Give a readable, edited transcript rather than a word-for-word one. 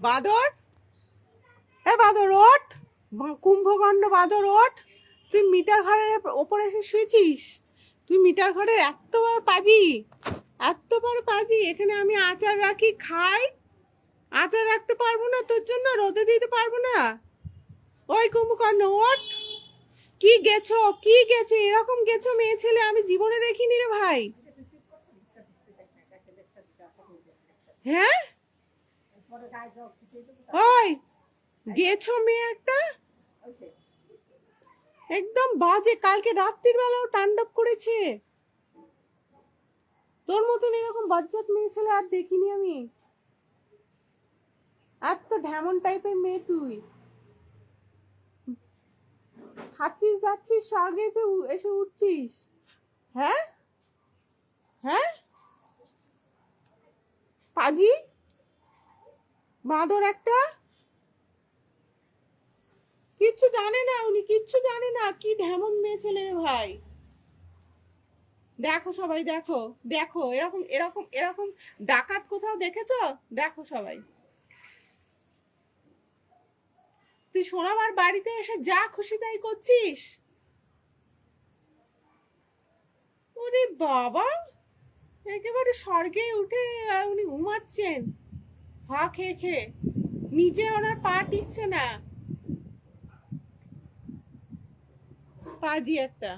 বাদর, এ বাদর ওঠ, কুম্ভকর্ণ বাদর ওঠ। তুই মিটার ঘরের ওপরে এসে শুয়েছিস? তুই মিটার ঘরের এত বড় পাজি, এত বড় পাজি। এখানে আমি আচার রাখি, খাই, আচার রাখতে পারবো না তোর জন্য, রোদে দিতে পারবো না? ওই কুম্ভকর্ণ ওঠ। কি গেছো, কি গেছে, এরকম গেছো মেয়ে ছেলে আমি জীবনে দেখিনি রে ভাই। হ্যাঁ ওই গেছো মেয়ে একটা, একদম বাজে। কালকে রাত্রির বেলাও তাণ্ডব করেছে। তোর মতন এরকম বজ্জাত মেয়ে ছেলে আর দেখিনি আমি। এত ঢেমন টাইপের মেয়ে তুই। খাচ্ছিস যাচ্ছিস, স্বর্গে এসে উঠছিস। হ্যাঁ হ্যাঁ, পাজি বাঁদর একটা। কিচ্ছু জানে না উনি, কিচ্ছু জানে না। কি ঢেমন মেয়ে ছেলে রে ভাই। দেখো সবাই, দেখো দেখো, এরকম এরকম এরকম ডাকাত কোথাও দেখেছো? দেখো সবাই, তুই সোনামার বাড়িতে এসে যা খুশি তাই করছিস। ওরে বাবা, একেবারে স্বর্গে উঠে উনি ঘুমাচ্ছেন হা খেয়ে খেয়ে, নিজে ওনার পা টিকছে না। পাজি একটা।